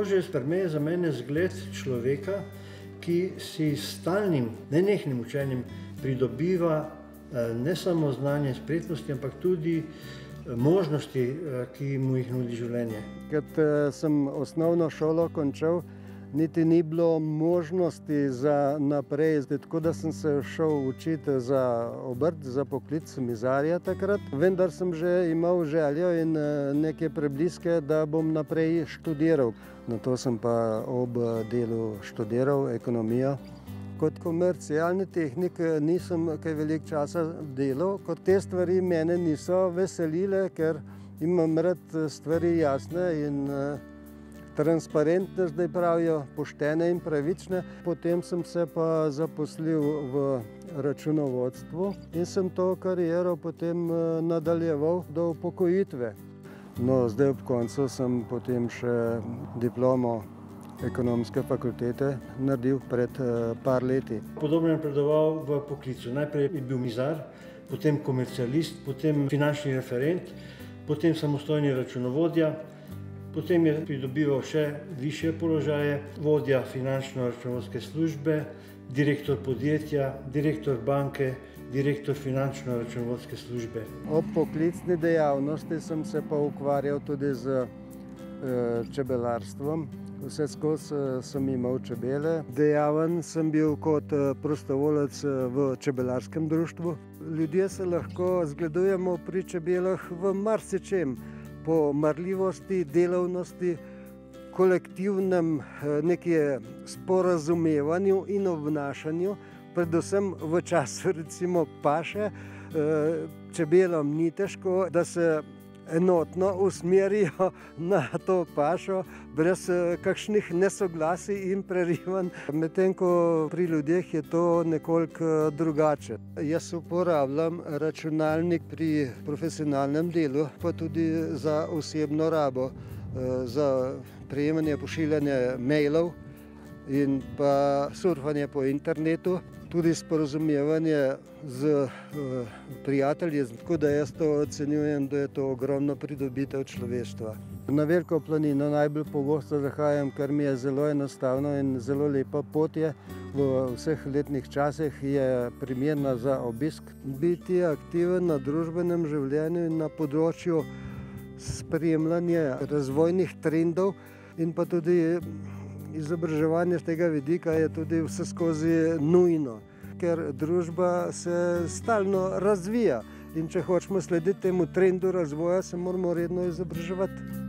Jože Strme je za mene zgled človeka, ki si s stalnim, nenehnim učenjem pridobiva ne samo znanje in spretnosti, ampak tudi možnosti, ki mu jih nudi življenje. Kad sem osnovno šolo končal, niti ni bilo možnosti za naprej, tako da sem se šel učiti za obrt, za poklic mizarja takrat. Vendar sem že imel željo in neke prebliske, da bom naprej študiral. Nato sem pa ob delu študiral ekonomijo. Kot komercialni tehnik nisem kaj veliko časa delal, kot te stvari mene niso veselile, ker imam rad stvari jasne in transparentne, zdaj pravijo, poštene in pravične. Potem sem se pa zaposlil v računovodstvu in sem to kariero potem nadaljeval do upokojitve. No, zdaj ob koncu sem potem še diplomo ekonomske fakultete naredil pred par leti. Podobno je napredoval v poklicu. Najprej je bil mizar, potem komercialist, potem finančni referent, potem samostojni računovodja, potem je pridobival še višje položaje, vodja finančno-računovodske službe, direktor podjetja, direktor banke, direktor finančno-računovodske službe. Ob poklicni dejavnosti sem se pa ukvarjal tudi z čebelarstvom. Vse skozi sem imel čebele. Dejaven sem bil kot prostovoljec v čebelarskem društvu. Ljudje se lahko zgledujemo pri čebelah v marsičem, po marljivosti, delavnosti, kolektivnem sporazumevanju in obnašanju, predvsem v času recimo paše. Čebelam ni težko, da se enotno usmerijo na to pašo, brez kakšnih nesoglasij in prerivanj. Medtem ko pri ljudeh je to nekoliko drugače. Jaz uporabljam računalnik pri profesionalnem delu, pa tudi za osebno rabo, za prejemanje, pošiljanje mailov in pa surfanje po internetu, tudi sporazumevanje z prijatelji, tako da jaz to ocenjujem, da je to ogromno pridobitev človeštva. Na Veliko planino najbolj pogosto zahajam, ker mi je zelo enostavno in zelo lepa pot je. V vseh letnih časih je primerna za obisk. Biti aktiven na družbenem življenju in na področju spremljanja razvojnih trendov in pa tudi izobraževanje z tega vidika je tudi vseskozi nujno, ker družba se stalno razvija in če hočemo slediti temu trendu razvoja, se moramo redno izobraževati.